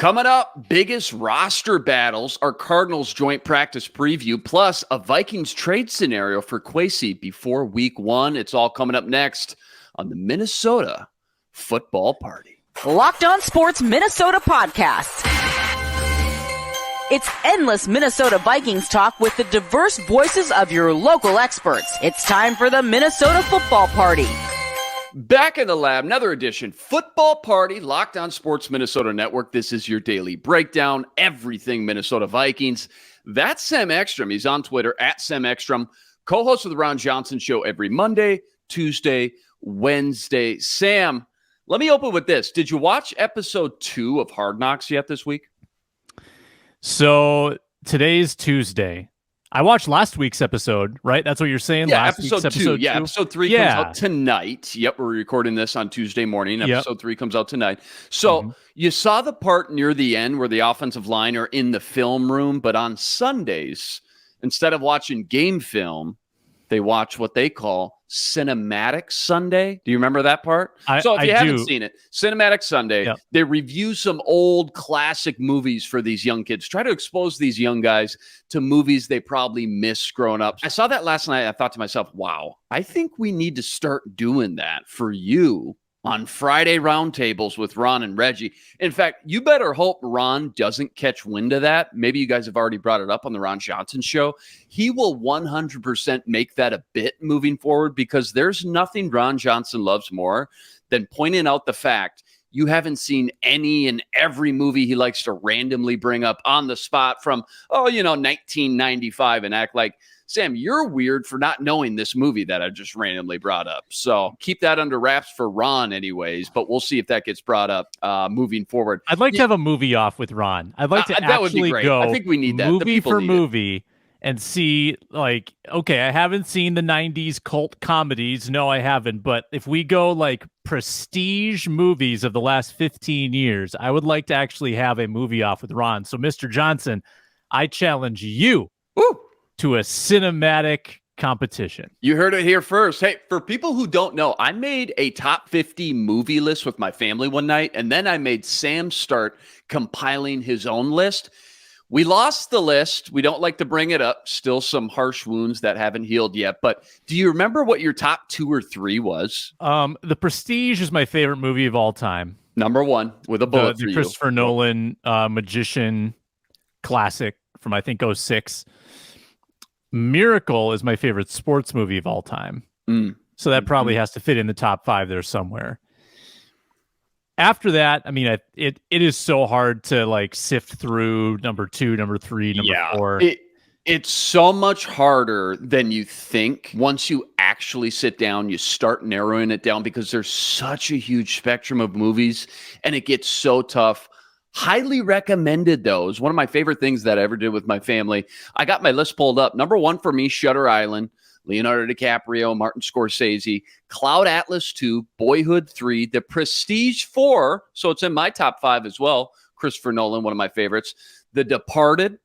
Coming up, biggest roster battles, our Cardinals joint practice preview, plus a Vikings trade scenario for Kwesi before week 1. It's all coming up next on the Minnesota Football Party. Locked On Sports Minnesota podcast. It's endless Minnesota Vikings talk with the diverse voices of your local experts. It's time for the Minnesota Football Party. Back in the lab, another edition, Football Party, Locked On Sports Minnesota Network. This is your daily breakdown, everything Minnesota Vikings. That's Sam Ekstrom. He's on Twitter, at Sam Ekstrom, co-host of the Ron Johnson Show every Monday, Tuesday, Wednesday. Sam, let me open with this. Did you watch episode 2 of Hard Knocks yet this week? So today's Tuesday. I watched last week's episode, right? That's what you're saying? Yeah, last episode week's 2. Yeah, episode 3 comes out tonight. Yep, we're recording this on Tuesday morning. Episode 3 comes out tonight. So you saw the part near the end where the offensive line are in the film room, but on Sundays, instead of watching game film, they watch what they call Cinematic Sunday. Do you remember that part? So if you haven't seen it, Cinematic Sunday, they review some old classic movies for these young kids. Try to expose these young guys to movies they probably missed growing up. I saw that last night. I thought to myself, wow, I think we need to start doing that for you on Friday roundtables with Ron and Reggie. In fact, you better hope Ron doesn't catch wind of that. Maybe you guys have already brought it up on the Ron Johnson Show. He will 100% make that a bit moving forward, because there's nothing Ron Johnson loves more than pointing out the fact you haven't seen any and every movie he likes to randomly bring up on the spot from, 1995 and act like, Sam, you're weird for not knowing this movie that I just randomly brought up. So keep that under wraps for Ron anyways, but we'll see if that gets brought up moving forward. I'd like to have a movie off with Ron. I'd like to that would be great. Go I think we need that. Movie for movie and see, like, okay, I haven't seen the 90s cult comedies. No, I haven't. But if we go like prestige movies of the last 15 years, I would like to actually have a movie off with Ron. So Mr. Johnson, I challenge you. Woo! To a cinematic competition. You heard it here first. Hey, for people who don't know, I made a top 50 movie list with my family one night, and then I made Sam start compiling his own list. We lost the list. We don't like to bring it up. Still some harsh wounds that haven't healed yet. But do you remember what your top 2 or 3 was? The Prestige is my favorite movie of all time. Number 1 with a bullet for the you. Christopher Nolan magician classic from, I think, 2006. Miracle is my favorite sports movie of all time. So that probably has to fit in the top 5 there somewhere. After that, I mean, it is so hard to like sift through number 2, number 3, number 4. It's so much harder than you think. Once you actually sit down, you start narrowing it down, because there's such a huge spectrum of movies and it gets so tough. Highly recommended, though. It was one of my favorite things that I ever did with my family. I got my list pulled up. Number 1 for me, Shutter Island, Leonardo DiCaprio, Martin Scorsese, Cloud Atlas 2, Boyhood 3, The Prestige 4, so it's in my top 5 as well. Christopher Nolan, one of my favorites. The Departed,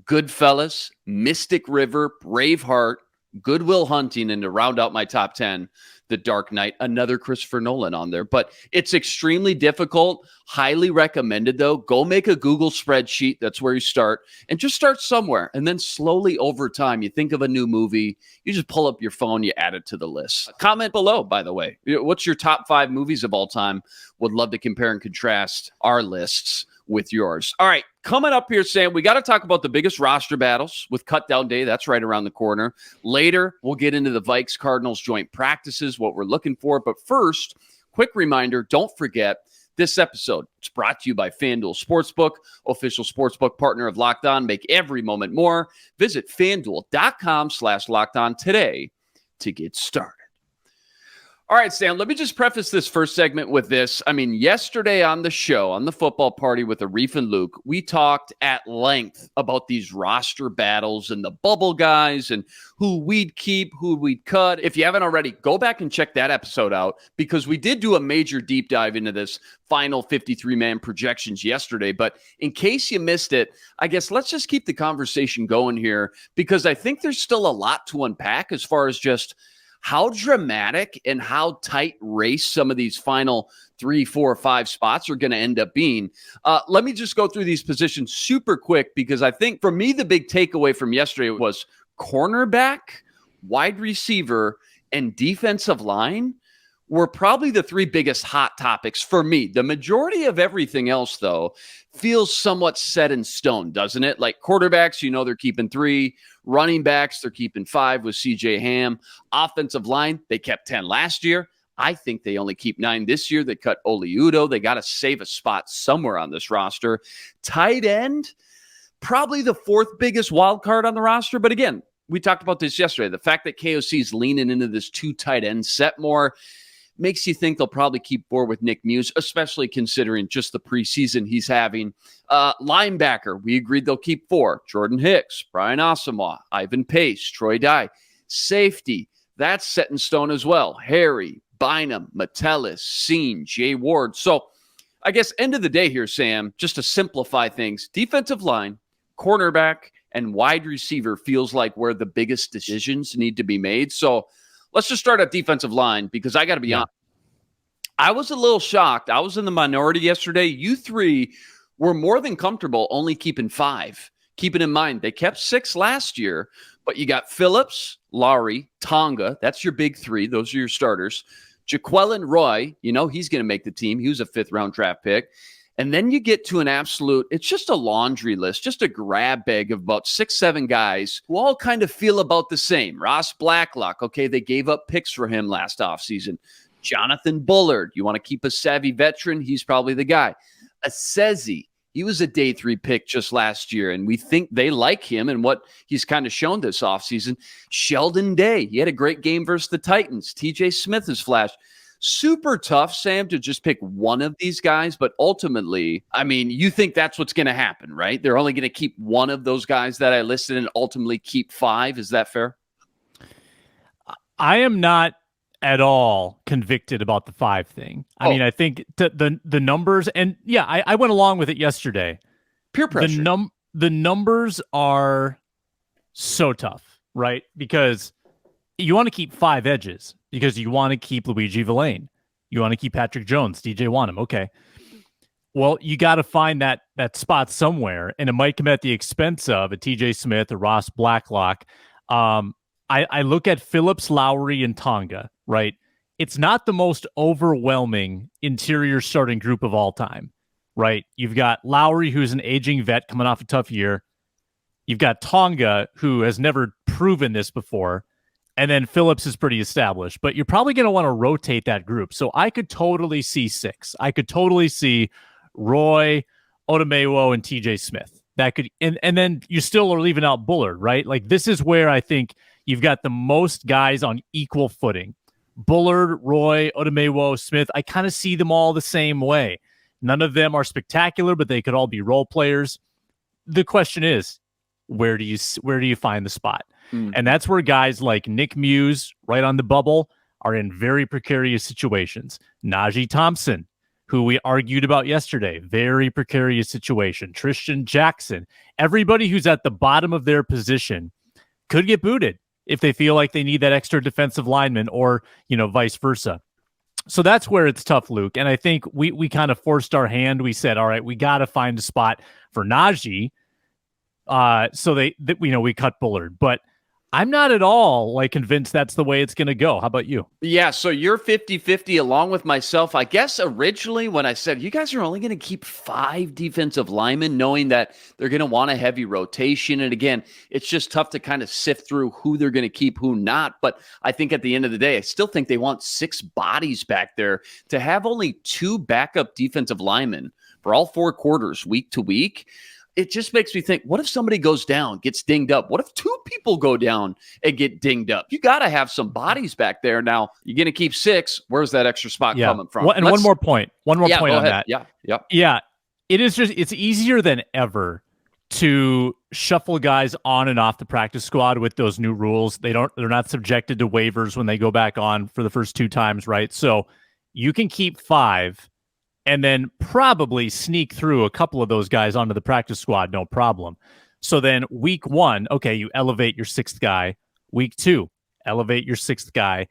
Goodfellas, Mystic River, Braveheart, Good Will Hunting, and to round out my top 10, The Dark Knight, another Christopher Nolan on there. But it's extremely difficult. Highly recommended, though. Go make a Google spreadsheet. That's where you start. And just start somewhere. And then slowly over time, you think of a new movie. You just pull up your phone. You add it to the list. Comment below, by the way. What's your top 5 movies of all time? Would love to compare and contrast our lists with yours. All right, coming up here, Sam, we got to talk about the biggest roster battles with cut down day. That's right around the corner. Later, we'll get into the Vikes Cardinals joint practices, what we're looking for. But first, quick reminder, don't forget, this episode is brought to you by FanDuel Sportsbook, official sportsbook partner of Locked On. Make every moment more. Visit FanDuel.com/LockedOn today to get started. All right, Sam, let me just preface this first segment with this. I mean, yesterday on the show, on the Football Party with Arif and Luke, we talked at length about these roster battles and the bubble guys and who we'd keep, who we'd cut. If you haven't already, go back and check that episode out, because we did do a major deep dive into this final 53-man projections yesterday. But in case you missed it, I guess let's just keep the conversation going here, because I think there's still a lot to unpack as far as just how dramatic and how tight race some of these final 3, 4, 5 spots are going to end up being. Let me just go through these positions super quick, because I think for me, the big takeaway from yesterday was cornerback, wide receiver, and defensive line were probably the 3 biggest hot topics for me. The majority of everything else, though, feels somewhat set in stone, doesn't it? Like quarterbacks, they're keeping 3. Running backs, they're keeping 5 with CJ Ham. Offensive line, they kept 10 last year. I think they only keep 9 this year. They cut Oli Udoh. They got to save a spot somewhere on this roster. Tight end, probably the 4th biggest wild card on the roster. But again, we talked about this yesterday. The fact that KOC is leaning into this 2 tight end set more makes you think they'll probably keep 4 with Nick Muse, especially considering just the preseason he's having. Linebacker, we agreed they'll keep 4. Jordan Hicks, Brian Asamoah, Ivan Pace, Troy Dye. Safety, that's set in stone as well. Harry, Bynum, Metellus, Scene, Jay Ward. So I guess end of the day here, Sam, just to simplify things, defensive line, cornerback, and wide receiver feels like where the biggest decisions need to be made. So let's just start at defensive line, because I got to be honest. I was a little shocked. I was in the minority yesterday. You 3 were more than comfortable only keeping 5. Keeping in mind, they kept 6 last year, but you got Phillips, Lowry, Tonga. That's your big 3. Those are your starters. Jaquelin Roy, he's going to make the team. He was a 5th-round draft pick. And then you get to an absolute, it's just a laundry list, just a grab bag of about 6, 7 guys who all kind of feel about the same. Ross Blacklock, okay, they gave up picks for him last offseason. Jonathan Bullard, you want to keep a savvy veteran? He's probably the guy. Assezi, he was a day 3 pick just last year, and we think they like him and what he's kind of shown this offseason. Sheldon Day, he had a great game versus the Titans. TJ Smith has flashed. Super tough, Sam, to just pick one of these guys. But ultimately, I mean, you think that's what's going to happen, right? They're only going to keep one of those guys that I listed and ultimately keep 5. Is that fair? I am not at all convicted about the 5 thing. I mean, I think the numbers, and yeah, I went along with it yesterday. Peer pressure. The numbers are so tough, right? Because you want to keep 5 edges, because you want to keep Luigi Villain. You want to keep Patrick Jones, DJ Wanham. Okay. Well, you got to find that spot somewhere, and it might come at the expense of a TJ Smith or Ross Blacklock. I look at Phillips, Lowry, and Tonga, right? It's not the most overwhelming interior starting group of all time, right? You've got Lowry, who's an aging vet coming off a tough year. You've got Tonga, who has never proven this before. And then Phillips is pretty established, but you're probably going to want to rotate that group. So I could totally see 6. I could totally see Roy, Odomewo, and TJ Smith. That could, and then you still are leaving out Bullard, right? Like, this is where I think you've got the most guys on equal footing. Bullard, Roy, Odomewo, Smith. I kind of see them all the same way. None of them are spectacular, but they could all be role players. The question is, where do you find the spot? And that's where guys like Nick Muse, right on the bubble, are in very precarious situations. Najee Thompson, who we argued about yesterday, very precarious situation. Tristan Jackson, everybody who's at the bottom of their position could get booted if they feel like they need that extra defensive lineman, or, vice versa. So that's where it's tough, Luke. And I think we kind of forced our hand. We said, all right, we got to find a spot for Najee. So we cut Bullard, but I'm not at all convinced that's the way it's going to go. How about you? Yeah, so you're 50-50 along with myself. I guess originally when I said you guys are only going to keep 5 defensive linemen, knowing that they're going to want a heavy rotation. And again, it's just tough to kind of sift through who they're going to keep, who not. But I think at the end of the day, I still think they want 6 bodies back there. To have only 2 backup defensive linemen for all 4 quarters, week to week, it just makes me think, what if somebody goes down, gets dinged up? What if 2 people go down and get dinged up? You got to have some bodies back there. Now, you're going to keep 6. Where's that extra spot coming from? And one more point on ahead. that. Yeah. It's easier than ever to shuffle guys on and off the practice squad with those new rules. They're not subjected to waivers when they go back on for the first 2 times, right? So you can keep 5 and then probably sneak through a couple of those guys onto the practice squad, no problem. So then week 1, okay, you elevate your 6th guy. Week 2, elevate your 6th guy.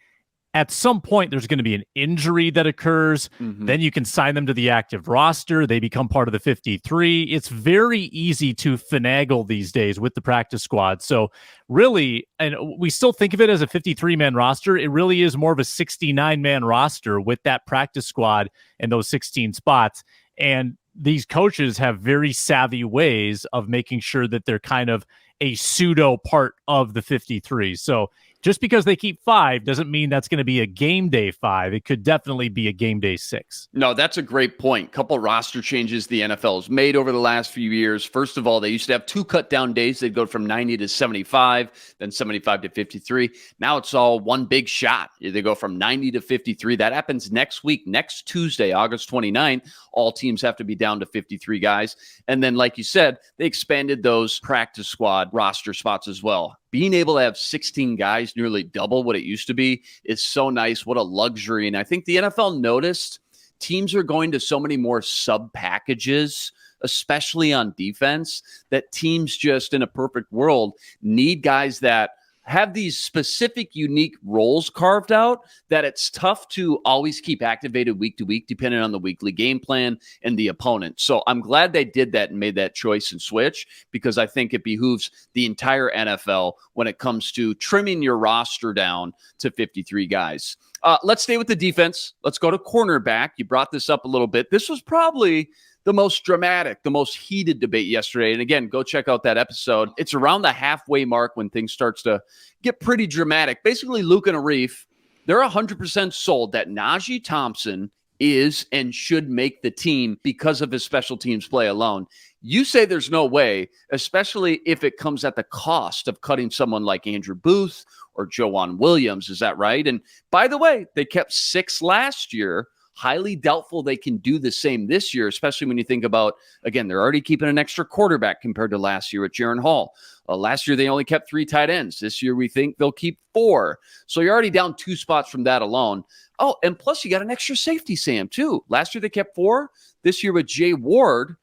at some point there's going to be an injury that occurs. Then you can sign them to the active roster. They become part of the 53. It's very easy to finagle these days with the practice squad. So really, and we still think of it as a 53-man roster. It really is more of a 69-man roster with that practice squad and those 16 spots. And these coaches have very savvy ways of making sure that they're kind of a pseudo part of the 53. So just because they keep 5 doesn't mean that's going to be a game day 5. It could definitely be a game day 6. No, that's a great point. Couple roster changes the NFL has made over the last few years. First of all, they used to have 2 cut down days. They'd go from 90 to 75, then 75 to 53. Now it's all one big shot. They go from 90 to 53. That happens next week, next Tuesday, August 29th. All teams have to be down to 53 guys. And then, like you said, they expanded those practice squad roster spots as well. Being able to have 16 guys, nearly double what it used to be, is so nice. What a luxury. And I think the NFL noticed teams are going to so many more sub packages, especially on defense, that teams just in a perfect world need guys that have these specific, unique roles carved out that it's tough to always keep activated week to week, depending on the weekly game plan and the opponent. So I'm glad they did that and made that choice and switch, because I think it behooves the entire NFL when it comes to trimming your roster down to 53 guys. Let's stay with the defense. Let's go to cornerback. You brought this up a little bit. This was probably the most dramatic, the most heated debate yesterday. And again, go check out that episode. It's around the halfway mark when things starts to get pretty dramatic. Basically, Luke and Arif, they're 100% sold that Najee Thompson is and should make the team because of his special teams play alone. You say there's no way, especially if it comes at the cost of cutting someone like Andrew Booth or Joanne Williams. Is that right? And by the way, they kept 6 last year. Highly doubtful they can do the same this year, especially when you think about, again, they're already keeping an extra quarterback compared to last year with Jaron Hall. Last year, they only kept 3 tight ends. This year, we think they'll keep 4. So you're already down 2 spots from that alone. Oh, and plus you got an extra safety, Sam, too. Last year, they kept 4. This year with Jay Ward,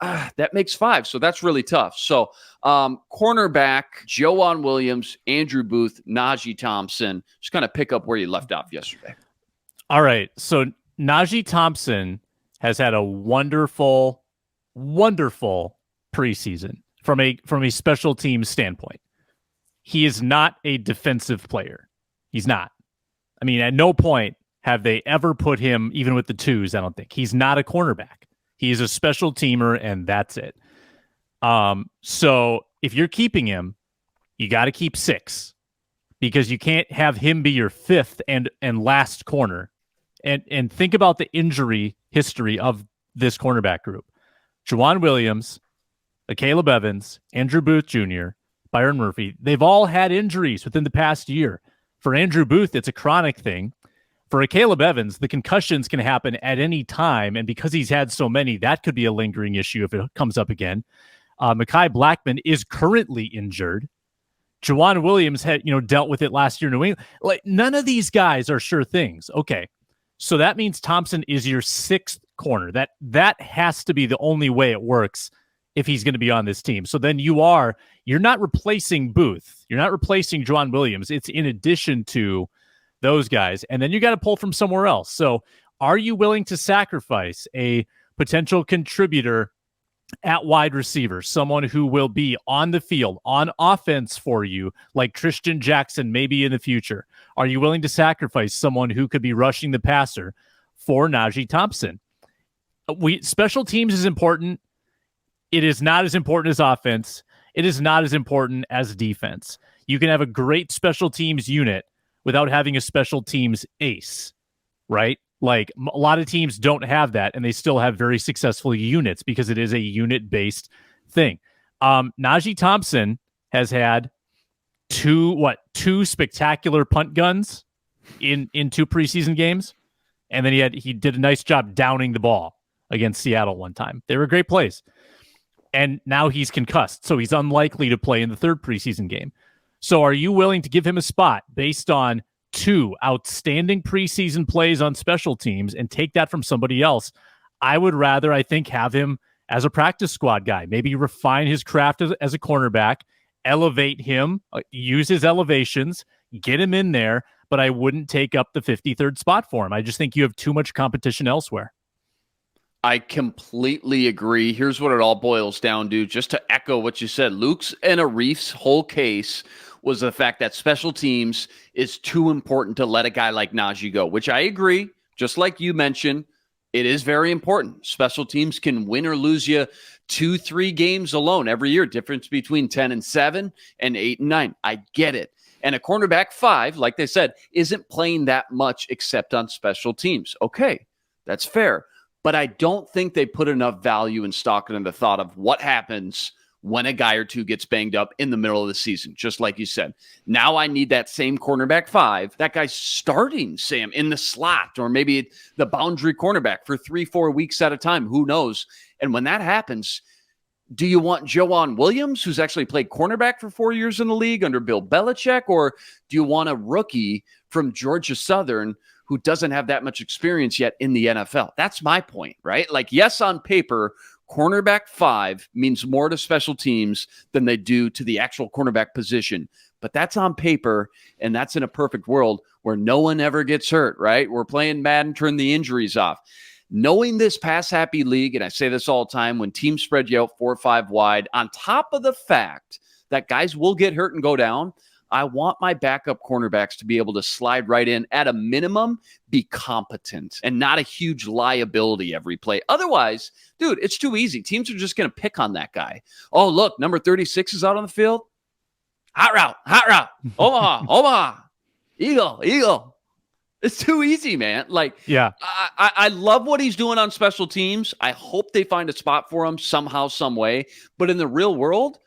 that makes 5. So that's really tough. So cornerback, Joanne Williams, Andrew Booth, Najee Thompson. Just kind of pick up where you left off yesterday. All right. So Najee Thompson has had a wonderful, wonderful preseason from a special teams standpoint. He is not a defensive player. He's not. I mean, at no point have they ever put him, even with the 2s, I don't think. He's not a cornerback. He is a special teamer, and that's it. So if you're keeping him, you got to keep 6, because you can't have him be your 5th and last corner. And think about the injury history of this cornerback group. Juwan Williams, Caleb Evans, Andrew Booth Jr., Byron Murphy. They've all had injuries within the past year. For Andrew Booth, it's a chronic thing. For Caleb Evans, the concussions can happen at any time. And because he's had so many, that could be a lingering issue if it comes up again. Mekhi Blackmon is currently injured. Juwan Williams had, dealt with it last year in New England. Like, none of these guys are sure things. Okay. So that means Thompson is your 6th corner. That has to be the only way it works if he's going to be on this team. So then you're not replacing Booth. You're not replacing Juwan Williams. It's in addition to those guys. And then you got to pull from somewhere else. So are you willing to sacrifice a potential contributor at wide receiver, someone who will be on the field, on offense for you, like Tristan Jackson maybe in the future? Are you willing to sacrifice someone who could be rushing the passer for Najee Thompson? Special teams is important. It is not as important as offense. It is not as important as defense. You can have a great special teams unit without having a special teams ace, right? Like, a lot of teams don't have that, and they still have very successful units because it is a unit-based thing. Najee Thompson has had two spectacular punt guns in 2 preseason games, and then he did a nice job downing the ball against Seattle one time. They were great plays. And now he's concussed, so he's unlikely to play in the 3rd preseason game. So are you willing to give him a spot based on 2 outstanding preseason plays on special teams and take that from somebody else? I would rather, I think, have him as a practice squad guy. Maybe refine his craft as a cornerback, elevate him, use his elevations, get him in there, but I wouldn't take up the 53rd spot for him. I just think you have too much competition elsewhere. I completely agree. Here's what it all boils down to. Just to echo what you said, Luke's and Arif's whole case was the fact that special teams is too important to let a guy like Najee go, which I agree. Just like you mentioned, it is very important. Special teams can win or lose you 2-3 games alone every year. Difference between 10-7 and 8-9. I get it. And a cornerback 5, like they said, isn't playing that much except on special teams. Okay, that's fair. But I don't think they put enough value and stock into the thought of what happens when a guy or two gets banged up in the middle of the season, just like you said. Now I need that same cornerback 5. That guy's starting, Sam, in the slot or maybe the boundary cornerback for 3-4 weeks at a time. Who knows? And when that happens, do you want Joanne Williams, who's actually played cornerback for 4 years in the league under Bill Belichick, or do you want a rookie from Georgia Southern who doesn't have that much experience yet in the NFL? That's my point, right? Like, yes, on paper, cornerback 5 means more to special teams than they do to the actual cornerback position. But that's on paper, and that's in a perfect world where no one ever gets hurt, right? We're playing Madden, turn the injuries off. Knowing this pass-happy league, and I say this all the time, when teams spread you out 4 or 5 wide, on top of the fact that guys will get hurt and go down, I want my backup cornerbacks to be able to slide right in, at a minimum, be competent and not a huge liability every play. Otherwise, dude, it's too easy. Teams are just going to pick on that guy. Oh, look, number 36 is out on the field. Hot route. Omaha. Eagle. It's too easy, man. Like, yeah, I love what he's doing on special teams. I hope they find a spot for him somehow, some way. But in the real world,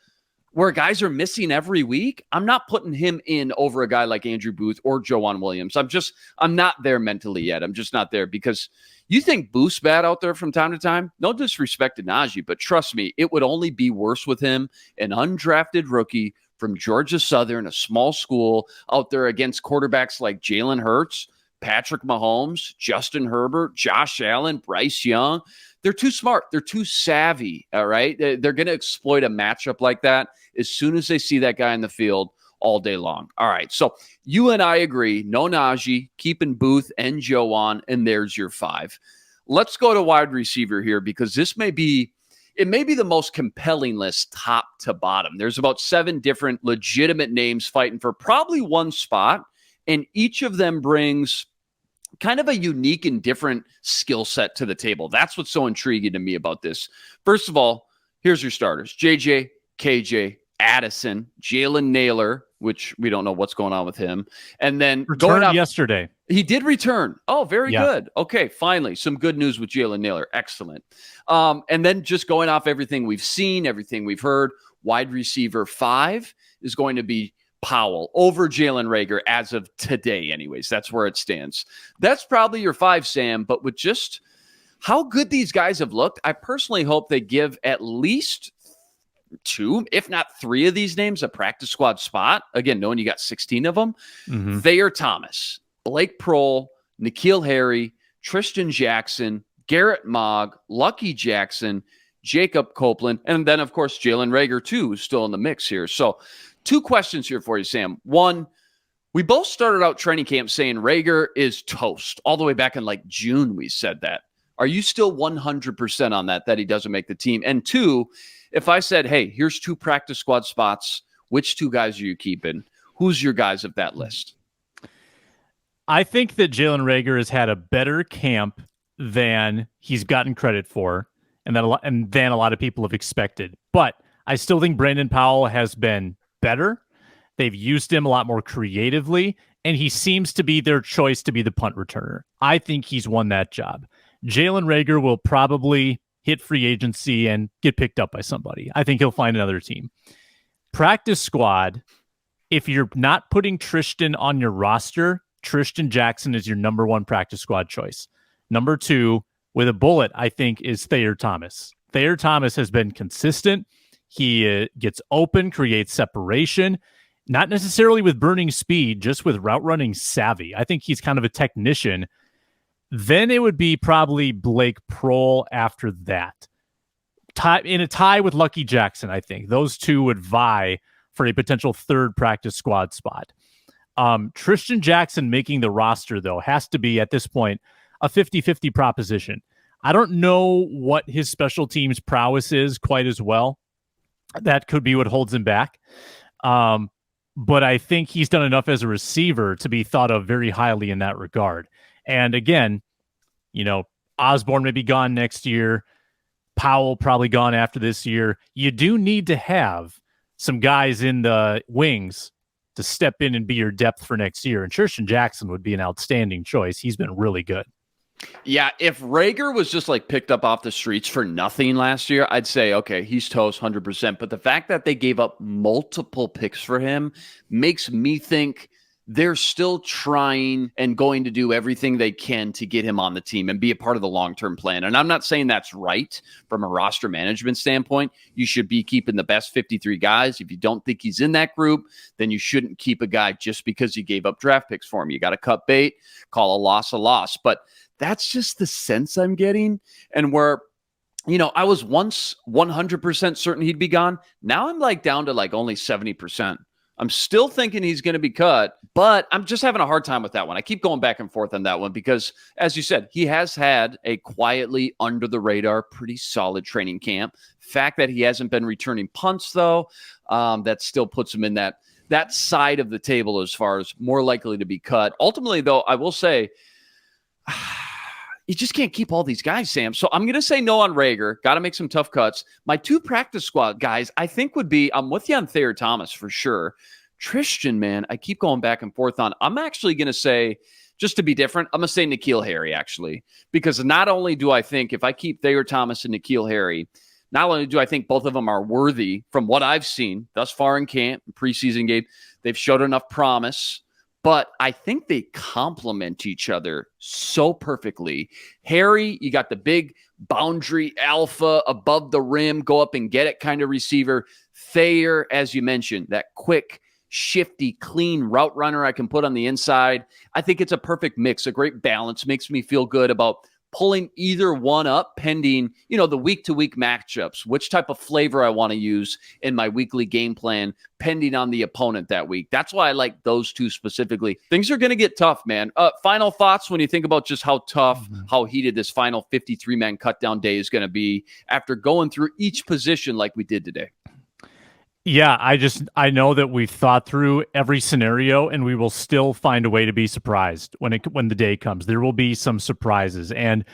where guys are missing every week, I'm not putting him in over a guy like Andrew Booth or Joanne Williams. I'm not there mentally yet. I'm just not there, because you think Booth's bad out there from time to time. No disrespect to Najee, but trust me, it would only be worse with him, an undrafted rookie from Georgia Southern, a small school, out there against quarterbacks like Jalen Hurts, Patrick Mahomes, Justin Herbert, Josh Allen, Bryce Young. They're too smart. They're too savvy, all right? They're going to exploit a matchup like that as soon as they see that guy in the field all day long. All right, so you and I agree, no Najee, keeping Booth and Joe on, and there's your 5. Let's go to wide receiver here, because it may be the most compelling list top to bottom. There's about 7 different legitimate names fighting for probably one spot, and each of them brings kind of a unique and different skill set to the table. That's what's so intriguing to me about this. First of all, here's your starters: JJ, KJ, Addison, Jalen Naylor, which we don't know what's going on with him. And then returned yesterday. He did return. Oh, very good. Okay, finally, some good news with Jalen Naylor. Excellent. And then just going off everything we've seen, everything we've heard, wide receiver 5 is going to be Powell over Jalen Reagor as of today. Anyways, that's where it stands. That's probably your 5, Sam. But with just how good these guys have looked, I personally hope they give at least 2, if not 3 of these names a practice squad spot. Again, knowing you got 16 of them. Thayer Thomas, Blake Prohl, N'Keal Harry, Tristan Jackson, Garrett Mogg, Lucky Jackson, Jacob Copeland, and then, of course, Jalen Reagor, too, is still in the mix here. So 2 questions here for you, Sam. One, we both started out training camp saying Reagor is toast. All the way back in like June, we said that. Are you still 100% on that he doesn't make the team? And 2, if I said, hey, here's 2 practice squad spots, which 2 guys are you keeping? Who's your guys of that list? I think that Jalen Reagor has had a better camp than he's gotten credit for, and than a lot of people have expected. But I still think Brandon Powell has been better. They've used him a lot more creatively, and he seems to be their choice to be the punt returner. I think he's won that job. Jalen Reagor will probably hit free agency and get picked up by somebody. I think he'll find another team. Practice squad, if you're not putting Tristan on your roster, Tristan Jackson is your number 1 practice squad choice. Number 2, with a bullet, I think, is Thayer Thomas. Thayer Thomas has been consistent. He gets open, creates separation, not necessarily with burning speed, just with route running savvy. I think he's kind of a technician. Then it would be probably Blake Prohl after that. In a tie with Lucky Jackson, I think. Those 2 would vie for a potential 3rd practice squad spot. Tristan Jackson making the roster, though, has to be, at this point, a 50-50 proposition. I don't know what his special teams prowess is quite as well. That could be what holds him back. But I think he's done enough as a receiver to be thought of very highly in that regard. And again, Osborne may be gone next year. Powell probably gone after this year. You do need to have some guys in the wings to step in and be your depth for next year. And Tristan Jackson would be an outstanding choice. He's been really good. Yeah, if Rager was just picked up off the streets for nothing last year, I'd say, okay, he's toast 100%. But the fact that they gave up multiple picks for him makes me think they're still trying and going to do everything they can to get him on the team and be a part of the long-term plan. And I'm not saying that's right from a roster management standpoint. You should be keeping the best 53 guys. If you don't think he's in that group, then you shouldn't keep a guy just because you gave up draft picks for him. You got to cut bait, call a loss. But that's just the sense I'm getting. And where, I was once 100% certain he'd be gone. Now I'm down to only 70%. I'm still thinking he's going to be cut, but I'm just having a hard time with that one. I keep going back and forth on that one because, as you said, he has had a quietly under the radar, pretty solid training camp. Fact that he hasn't been returning punts, though, that still puts him in that side of the table as far as more likely to be cut. Ultimately, though, I will say, you just can't keep all these guys, Sam. So I'm going to say no on Rager. Got to make some tough cuts. My two practice squad guys, I think would be, I'm with you on Thayer Thomas for sure. Tristan, man, I keep going back and forth on. I'm actually going to say, just to be different, I'm going to say N'Keal Harry, actually. Because not only do I think if I keep Thayer Thomas and N'Keal Harry, not only do I think both of them are worthy from what I've seen thus far in camp, preseason game, they've showed enough promise. But I think they complement each other so perfectly. Harry, you got the big boundary alpha above the rim, go up and get it kind of receiver. Thayer, as you mentioned, that quick, shifty, clean route runner I can put on the inside. I think it's a perfect mix, a great balance. Makes me feel good about pulling either one up pending, the week-to-week matchups, which type of flavor I want to use in my weekly game plan, pending on the opponent that week. That's why I like those two specifically. Things are going to get tough, man. Final thoughts when you think about just how tough, how heated this final 53-man cutdown day is going to be after going through each position like we did today. Yeah, I know that we've thought through every scenario and we will still find a way to be surprised when the day comes. There will be some surprises. And,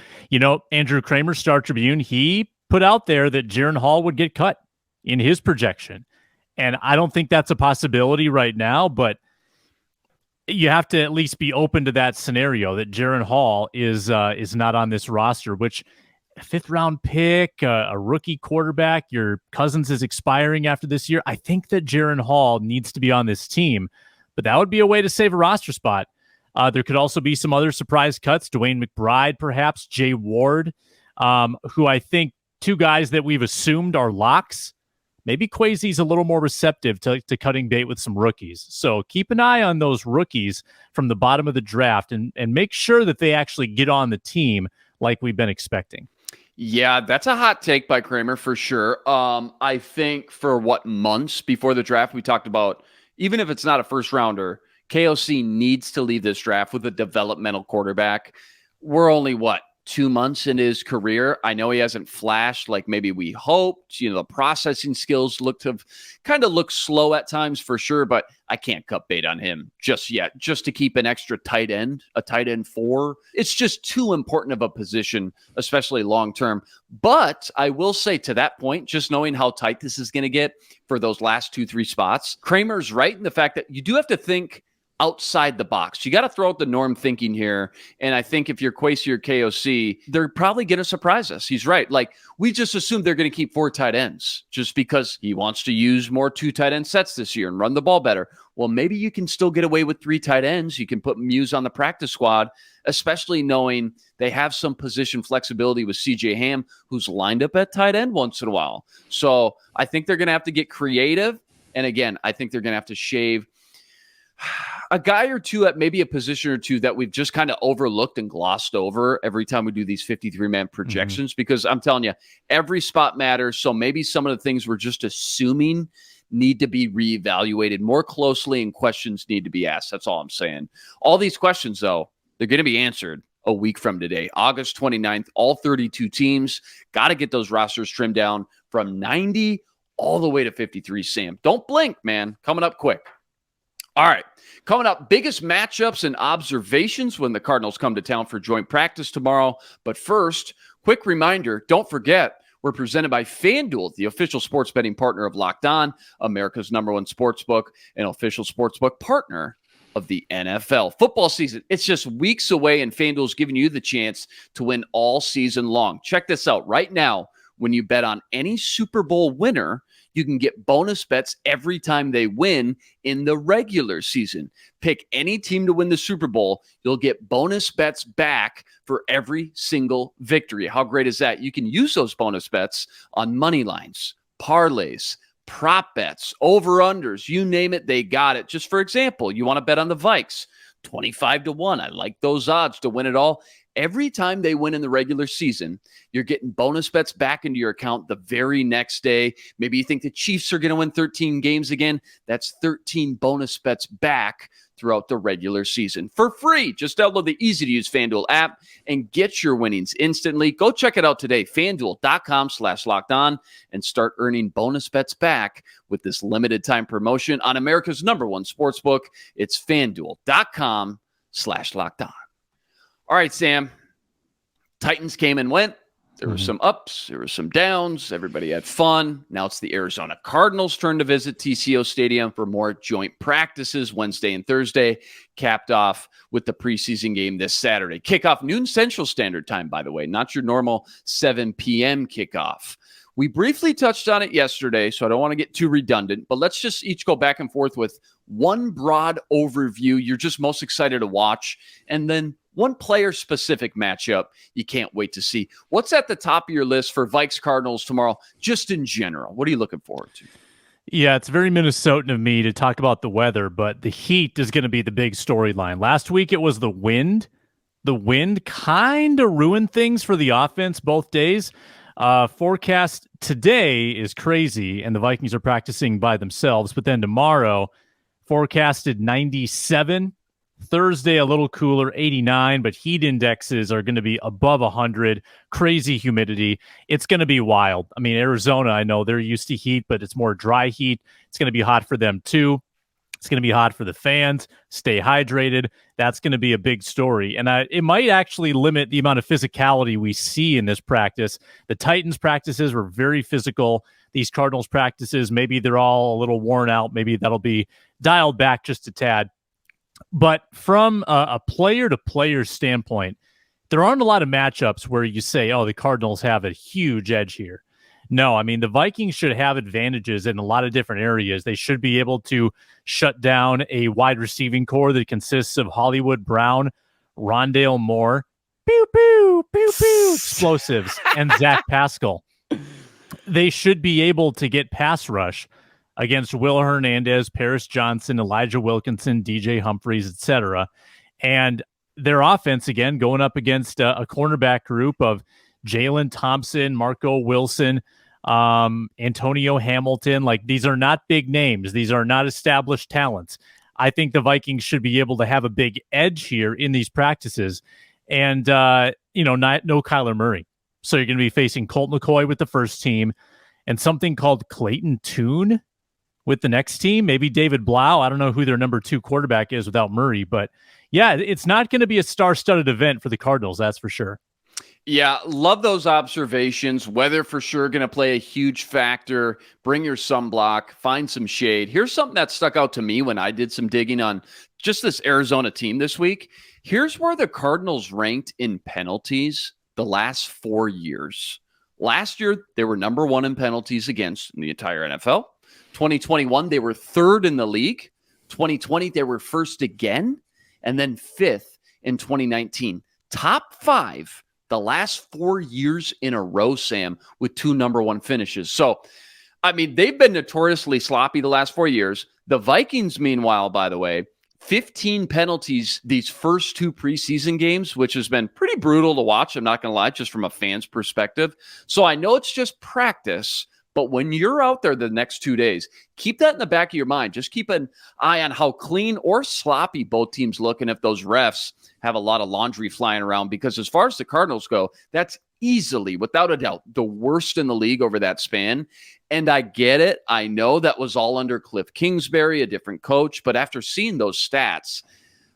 Andrew Kramer, Star Tribune, he put out there that Jaren Hall would get cut in his projection. And I don't think that's a possibility right now, but you have to at least be open to that scenario that Jaren Hall is not on this roster, which a 5th-round pick, a rookie quarterback, your Cousins is expiring after this year. I think that Jaren Hall needs to be on this team, but that would be a way to save a roster spot. There could also be some other surprise cuts, Dwayne McBride, perhaps, Jay Ward, who I think two guys that we've assumed are locks. Maybe Kwesi's a little more receptive to cutting bait with some rookies. So keep an eye on those rookies from the bottom of the draft and make sure that they actually get on the team like we've been expecting. Yeah, that's a hot take by Kramer for sure. I think for months before the draft, we talked about, even if it's not a first rounder, KOC needs to leave this draft with a developmental quarterback. We're only 2 months in his career. I know he hasn't flashed like maybe we hoped. The processing skills looked slow at times for sure, but I can't cut bait on him just yet. Just to keep an extra tight end, a tight end 4. It's just too important of a position, especially long term. But I will say to that point, just knowing how tight this is going to get for those last 2-3 spots, Kramer's right in the fact that you do have to think outside the box. You got to throw out the norm thinking here. And I think if you're Kwesi or KOC, they're probably going to surprise us. He's right. We just assumed they're going to keep 4 tight ends just because he wants to use more 2 tight end sets this year and run the ball better. Well, maybe you can still get away with 3 tight ends. You can put Muse on the practice squad, especially knowing they have some position flexibility with CJ Ham, who's lined up at tight end once in a while. So I think they're going to have to get creative. And again, I think they're going to have to shave a guy or two at maybe a position or two that we've just kind of overlooked and glossed over every time we do these 53-man projections, because I'm telling you, every spot matters. So maybe some of the things we're just assuming need to be reevaluated more closely and questions need to be asked. That's all I'm saying. All these questions, though, they're going to be answered a week from today, August 29th, all 32 teams. Got to get those rosters trimmed down from 90 all the way to 53, Sam. Don't blink, man. Coming up quick. All right. Coming up, biggest matchups and observations when the Cardinals come to town for joint practice tomorrow. But first, quick reminder, don't forget, we're presented by FanDuel, the official sports betting partner of Locked On, America's #1 sportsbook and official sportsbook partner of the NFL. Football season, it's just weeks away, and FanDuel's giving you the chance to win all season long. Check this out. Right now, when you bet on any Super Bowl winner, you can get bonus bets every time they win in the regular season. Pick any team to win the Super Bowl. You'll get bonus bets back for every single victory. How great is that? You can use those bonus bets on money lines, parlays, prop bets, over-unders, you name it, they got it. Just for example, you want to bet on the Vikes, 25-1. I like those odds to win it all. Every time they win in the regular season, you're getting bonus bets back into your account the very next day. Maybe you think the Chiefs are going to win 13 games again. That's 13 bonus bets back throughout the regular season for free. Just download the easy-to-use FanDuel app and get your winnings instantly. Go check it out today, FanDuel.com/lockedon, and start earning bonus bets back with this limited time promotion on America's #1 sportsbook. It's FanDuel.com/lockedon. All right, Sam. Titans came and went. There were some ups. There were some downs. Everybody had fun. Now it's the Arizona Cardinals' turn to visit TCO Stadium for more joint practices Wednesday and Thursday, capped off with the preseason game this Saturday. Kickoff noon Central Standard Time, by the way, not your normal 7 p.m. kickoff. We briefly touched on it yesterday, so I don't want to get too redundant, but let's just each go back and forth with one broad overview you're just most excited to watch, and then one player-specific matchup you can't wait to see. What's at the top of your list for Vikes Cardinals tomorrow, just in general? What are you looking forward to? Yeah, it's very Minnesotan of me to talk about the weather, but the heat is going to be the big storyline. Last week, it was the wind. The wind kind of ruined things for the offense both days. Forecast today is crazy, and the Vikings are practicing by themselves. But then tomorrow, forecasted 97. Thursday, a little cooler, 89, but heat indexes are going to be above 100. Crazy humidity. It's going to be wild. I mean, Arizona, I know they're used to heat, but it's more dry heat. It's going to be hot for them too. It's going to be hot for the fans. Stay hydrated. That's going to be a big story. And it might actually limit the amount of physicality we see in this practice. The Titans practices were very physical. These Cardinals practices, maybe they're all a little worn out. Maybe that'll be dialed back just a tad. But from a player-to-player standpoint, there aren't a lot of matchups where you say, oh, the Cardinals have a huge edge here. No, I mean, the Vikings should have advantages in a lot of different areas. They should be able to shut down a wide receiving core that consists of Hollywood Brown, Rondale Moore, pew, pew, pew, pew, explosives, and Zach Pascal. They should be able to get pass rush against Will Hernandez, Paris Johnson, Elijah Wilkinson, DJ Humphries, etc. And their offense, again, going up against a cornerback group of Jalen Thompson, Marco Wilson, Antonio Hamilton. Like, these are not big names. These are not established talents. I think the Vikings should be able to have a big edge here in these practices. And, no Kyler Murray. So you're going to be facing Colt McCoy with the first team and something called Clayton Tune with the next team, maybe David Blau. I don't know who their number 2 quarterback is without Murray, but yeah, it's not going to be a star-studded event for the Cardinals, that's for sure. Yeah, love those observations. Weather for sure going to play a huge factor. Bring your sunblock, find some shade. Here's something that stuck out to me when I did some digging on just this Arizona team this week. Here's where the Cardinals ranked in penalties the last 4 years. Last year, they were number 1 in penalties against in the entire NFL. 2021, they were 3rd in the league. 2020, they were 1st again, and then 5th in 2019. Top 5 the last 4 years in a row, Sam, with 2 number 1 finishes. So, I mean, they've been notoriously sloppy the last 4 years. The Vikings, meanwhile, by the way, 15 penalties these first 2 preseason games, which has been pretty brutal to watch. I'm not going to lie, just from a fan's perspective. So I know it's just practice, but when you're out there the next 2 days, keep that in the back of your mind. Just keep an eye on how clean or sloppy both teams look, and if those refs have a lot of laundry flying around, because as far as the Cardinals go, that's easily, without a doubt, the worst in the league over that span. And I get it. I know that was all under Cliff Kingsbury, a different coach. But after seeing those stats,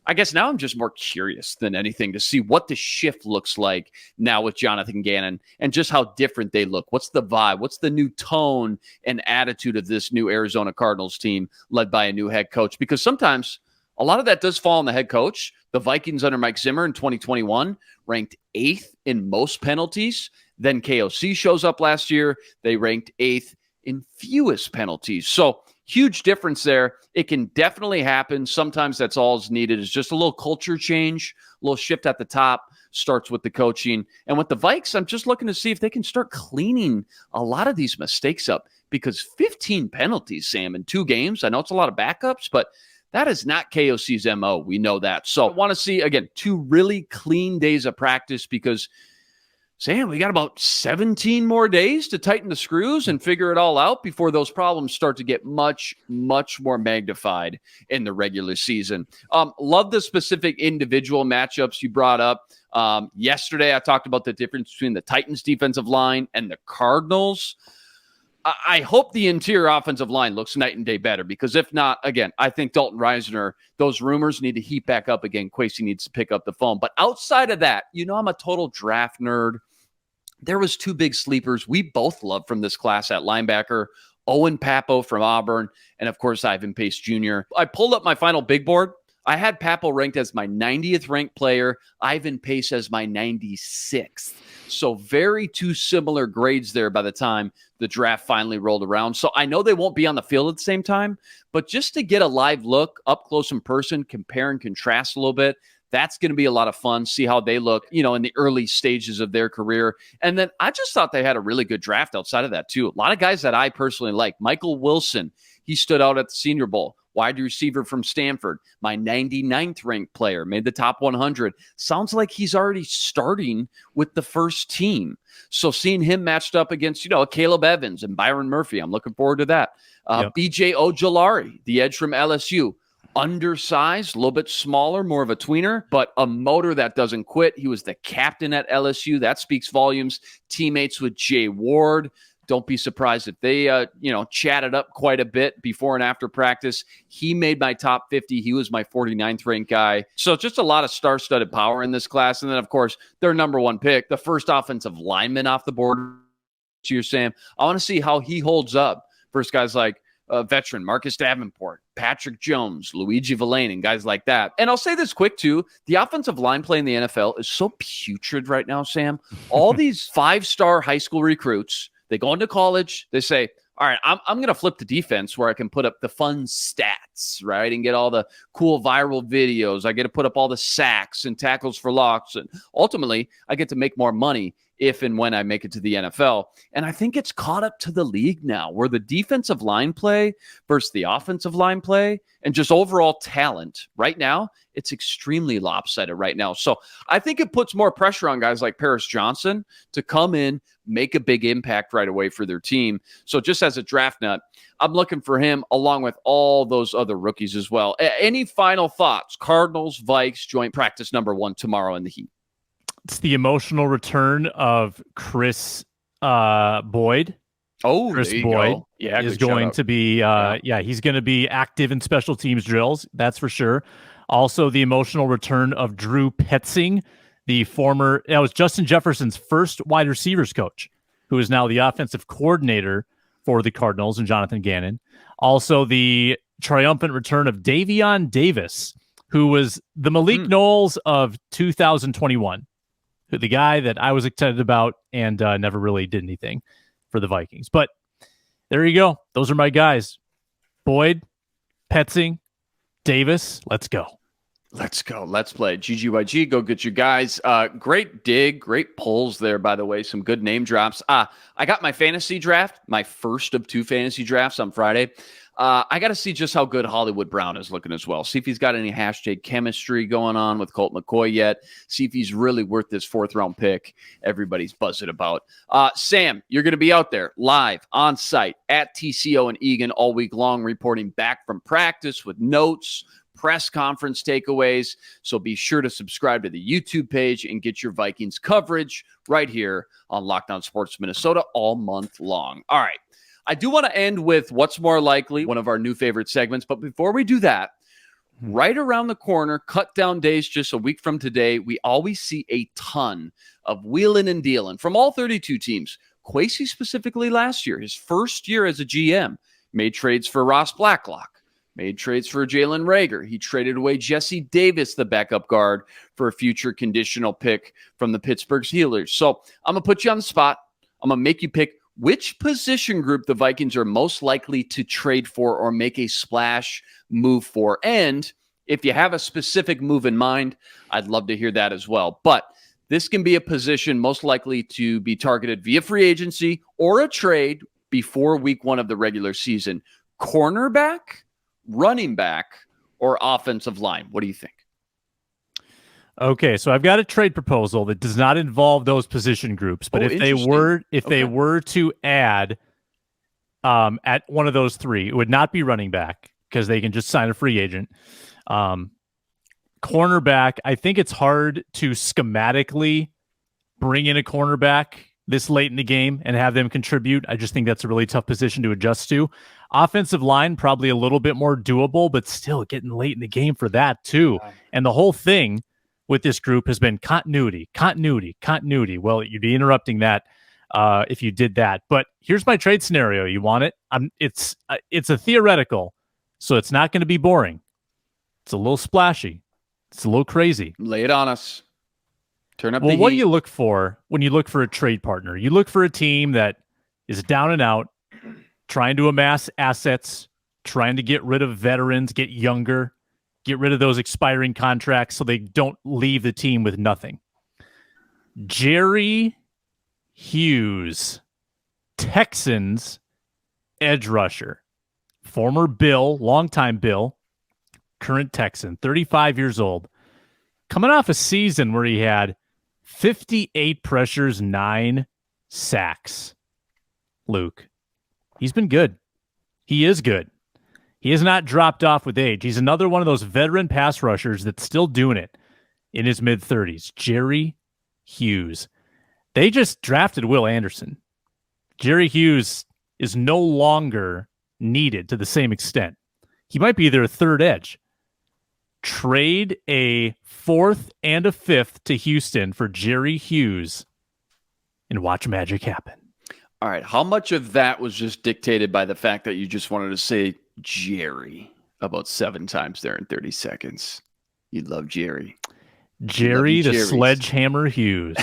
I guess now I'm just more curious than anything to see what the shift looks like now with Jonathan Gannon and just how different they look. What's the vibe? What's the new tone and attitude of this new Arizona Cardinals team led by a new head coach? Because sometimes a lot of that does fall on the head coach. The Vikings under Mike Zimmer in 2021 ranked 8th in most penalties. Then KOC shows up last year. They ranked 8th in fewest penalties. So huge difference there. It can definitely happen. Sometimes that's all is needed is just a little culture change, a little shift at the top, starts with the coaching. And with the Vikes, I'm just looking to see if they can start cleaning a lot of these mistakes up, because 15 penalties, Sam, in 2 games. I know it's a lot of backups, but that is not KOC's MO. We know that. So I want to see, again, 2 really clean days of practice, because Sam, we got about 17 more days to tighten the screws and figure it all out before those problems start to get much, much more magnified in the regular season. Love the specific individual matchups you brought up. Yesterday, I talked about the difference between the Titans defensive line and the Cardinals. I hope the interior offensive line looks night and day better, because if not, again, I think Dalton Reisner, those rumors need to heat back up again. Kwesi needs to pick up the phone. But outside of that, I'm a total draft nerd. There was 2 big sleepers we both love from this class at linebacker, Owen Pappoe from Auburn, and of course, Ivan Pace Jr. I pulled up my final big board. I had Pappoe ranked as my 90th ranked player, Ivan Pace as my 96th. So very 2 similar grades there by the time the draft finally rolled around. So I know they won't be on the field at the same time, but just to get a live look up close in person, compare and contrast a little bit, that's going to be a lot of fun. See how they look, in the early stages of their career. And then I just thought they had a really good draft outside of that too. A lot of guys that I personally like. Michael Wilson, he stood out at the Senior Bowl. Wide receiver from Stanford, my 99th ranked player, made the top 100. Sounds like he's already starting with the first team. So seeing him matched up against, Caleb Evans and Byron Murphy, I'm looking forward to that. BJ Ojulari, the edge from LSU, undersized, a little bit smaller, more of a tweener, but a motor that doesn't quit. He was the captain at LSU. That speaks volumes. Teammates with Jay Ward. Don't be surprised if they, chatted up quite a bit before and after practice. He made my top 50. He was my 49th ranked guy. So just a lot of star-studded power in this class. And then, of course, their number 1 pick, the first offensive lineman off the board, to Sam. I want to see how he holds up versus guys like veteran Marcus Davenport, Patrick Jones, Luigi Villain, and guys like that. And I'll say this quick, too. The offensive line play in the NFL is so putrid right now, Sam. All these 5-star high school recruits, they go into college, they say, all right, I'm going to flip the defense where I can put up the fun stats, right, and get all the cool viral videos. I get to put up all the sacks and tackles for loss. And ultimately, I get to make more money if and when I make it to the NFL. And I think it's caught up to the league now, where the defensive line play versus the offensive line play and just overall talent right now, it's extremely lopsided right now. So I think it puts more pressure on guys like Paris Johnson to come in, make a big impact right away for their team. So just as a draft nut, I'm looking for him along with all those other rookies as well. Any final thoughts? Cardinals, Vikes, joint practice number 1 tomorrow in the Heat. It's the emotional return of Chris Boyd. Oh, Chris there you Boyd go. Yeah, is going to be, he's going to be active in special teams drills. That's for sure. Also, the emotional return of Drew Petzing, it was Justin Jefferson's first wide receivers coach, who is now the offensive coordinator for the Cardinals, and Jonathan Gannon. Also, the triumphant return of Davion Davis, who was the Malik Knowles of 2021. The guy that I was excited about and never really did anything for the Vikings. But there you go. Those are my guys. Boyd, Petzing, Davis. Let's go. Let's go. Let's play. GGYG, go get your guys. Great dig, great polls there, by the way. Some good name drops. I got my fantasy draft, my first of 2 fantasy drafts on Friday. I got to see just how good Hollywood Brown is looking as well. See if he's got any hashtag chemistry going on with Colt McCoy yet. See if he's really worth this 4th-round pick everybody's buzzing about. Sam, you're going to be out there live on site at TCO and Egan all week long, reporting back from practice with notes, press conference takeaways. So be sure to subscribe to the YouTube page and get your Vikings coverage right here on Locked On Sports Minnesota all month long. All right. I do want to end with what's more likely, one of our new favorite segments. But before we do that, right around the corner, cut down days just a week from today, we always see a ton of wheeling and dealing from all 32 teams. Kwesi specifically last year, his first year as a GM, made trades for Ross Blacklock. Made trades for Jalen Reagor. He traded away Jesse Davis, the backup guard, for a future conditional pick from the Pittsburgh Steelers. So I'm going to put you on the spot. I'm going to make you pick which position group the Vikings are most likely to trade for or make a splash move for. And if you have a specific move in mind, I'd love to hear that as well. But this can be a position most likely to be targeted via free agency or a trade before week 1 of the regular season. Cornerback, running back, or offensive line? What do you think? Okay, so I've got a trade proposal that does not involve those position groups, but if they were to add at one of those 3, it would not be running back because they can just sign a free agent. Cornerback, I think it's hard to schematically bring in a cornerback this late in the game and have them contribute. I just think that's a really tough position to adjust to. Offensive line, probably a little bit more doable, but still getting late in the game for that too. Yeah. And the whole thing with this group has been continuity. Well, you'd be interrupting that if you did that. But here's my trade scenario. You want it? It's a theoretical, so it's not going to be boring. It's a little splashy. It's a little crazy. Lay it on us. Turn up the heat. What do you look for when you look for a trade partner? You look for a team that is down and out, trying to amass assets, trying to get rid of veterans, get younger, get rid of those expiring contracts so they don't leave the team with nothing. Jerry Hughes, Texans edge rusher, former Bill, longtime Bill, current Texan, 35 years old, coming off a season where he had 58 pressures, 9 sacks. Luke, he's been good. He is good. He has not dropped off with age. He's another one of those veteran pass rushers that's still doing it in his mid-30s. Jerry Hughes. They just drafted Will Anderson. Jerry Hughes is no longer needed to the same extent. He might be their third edge. Trade a 4th and a 5th to Houston for Jerry Hughes and watch magic happen. All right. How much of that was just dictated by the fact that you just wanted to say Jerry about 7 times there in 30 seconds? You love Jerry. Jerry the Sledgehammer Hughes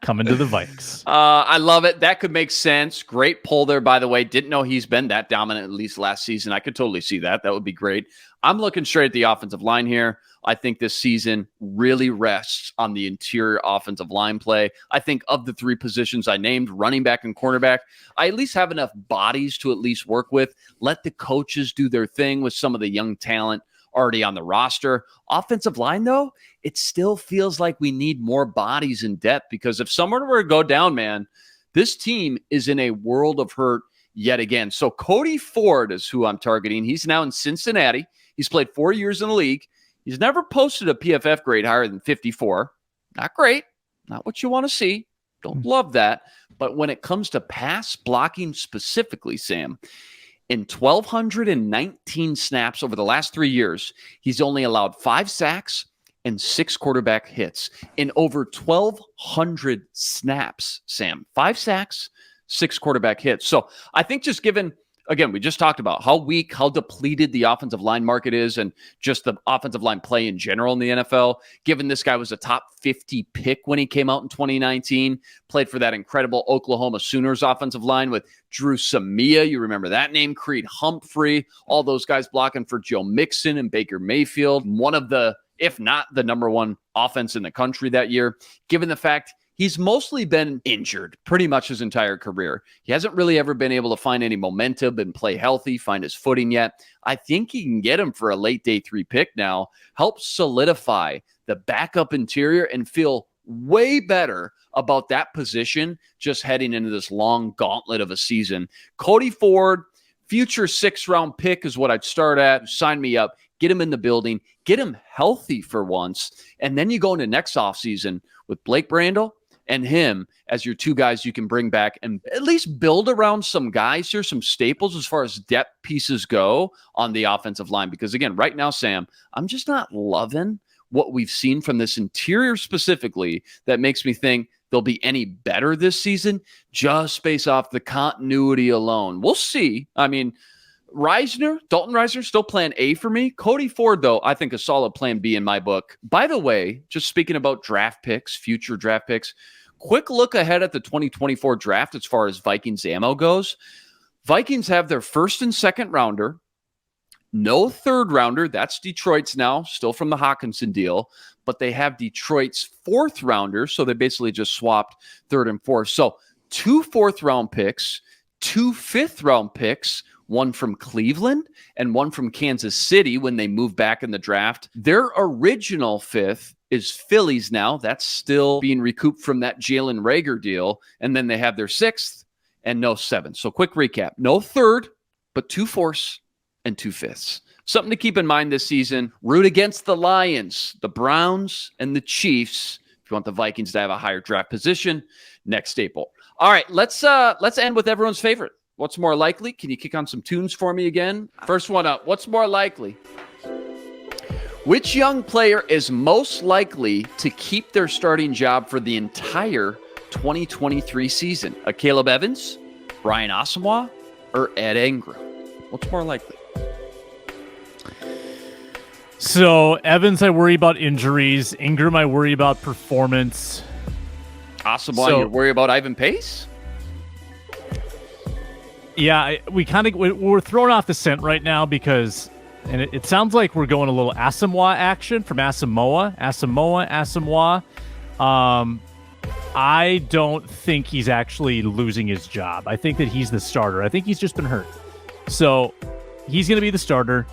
coming to the Vikes. I love it. That could make sense. Great pull there, by the way. Didn't know he's been that dominant at least last season. I could totally see that. That would be great. I'm looking straight at the offensive line here. I think this season really rests on the interior offensive line play. I think of the 3 positions I named, running back and cornerback, I at least have enough bodies to at least work with. Let the coaches do their thing with some of the young talent already on the roster. Offensive line, though, it still feels like we need more bodies in depth because if someone were to go down, man, this team is in a world of hurt yet again. So Cody Ford is who I'm targeting. He's now in Cincinnati. He's played 4 years in the league. He's never posted a PFF grade higher than 54. Not great. Not what you want to see. Don't love that. But when it comes to pass blocking specifically, Sam, in 1,219 snaps over the last 3 years, he's only allowed 5 sacks and 6 quarterback hits in over 1,200 snaps, Sam. 5 sacks, 6 quarterback hits. So I think just given again, we just talked about how weak, how depleted the offensive line market is and just the offensive line play in general in the NFL. Given this guy was a top 50 pick when he came out in 2019, played for that incredible Oklahoma Sooners offensive line with Drew Samia. You remember that name, Creed Humphrey, all those guys blocking for Joe Mixon and Baker Mayfield. One of the, if not the number one offense in the country that year. Given the fact he's mostly been injured pretty much his entire career. He hasn't really ever been able to find any momentum and play healthy, find his footing yet. I think he can get him for a late day 3 pick now, help solidify the backup interior and feel way better about that position just heading into this long gauntlet of a season. Cody Ford, future 6th-round pick is what I'd start at. Sign me up. Get him in the building. Get him healthy for once. And then you go into next offseason with Blake Brandel and him as your 2 guys you can bring back and at least build around some guys here, some staples as far as depth pieces go on the offensive line. Because again, right now, Sam, I'm just not loving what we've seen from this interior specifically that makes me think they'll be any better this season just based off the continuity alone. We'll see. I mean, Dalton Reisner, still plan A for me. Cody Ford, though, I think a solid plan B in my book. By the way, just speaking about draft picks, future draft picks, quick look ahead at the 2024 draft as far as Vikings ammo goes. Vikings have their 1st and 2nd rounder. No 3rd rounder. That's Detroit's now, still from the Hawkinson deal. But they have Detroit's 4th rounder, so they basically just swapped 3rd and 4th. So 2 4th-round picks, 2 5th-round picks, one from Cleveland and one from Kansas City when they moved back in the draft. Their original 5th is Phillies now. That's still being recouped from that Jalen Reagor deal. And then they have their 6th and no 7th. So quick recap. No 3rd, but 2 4ths and 2 5ths. Something to keep in mind this season. Root against the Lions, the Browns, and the Chiefs if you want the Vikings to have a higher draft position next April. All right, let's end with everyone's favorite. What's more likely? Can you kick on some tunes for me again? First one up. What's more likely? Which young player is most likely to keep their starting job for the entire 2023 season? A Caleb Evans, Brian Asamoah, or Ed Ingram? What's more likely? So Evans, I worry about injuries. Ingram, I worry about performance. Asamoah, you worry about Ivan Pace? Yeah, we're thrown off the scent right now because, and it sounds like we're going a little Asamoah action from Asamoah. I don't think he's actually losing his job. I think that he's the starter. I think he's just been hurt. So he's going to be the starter.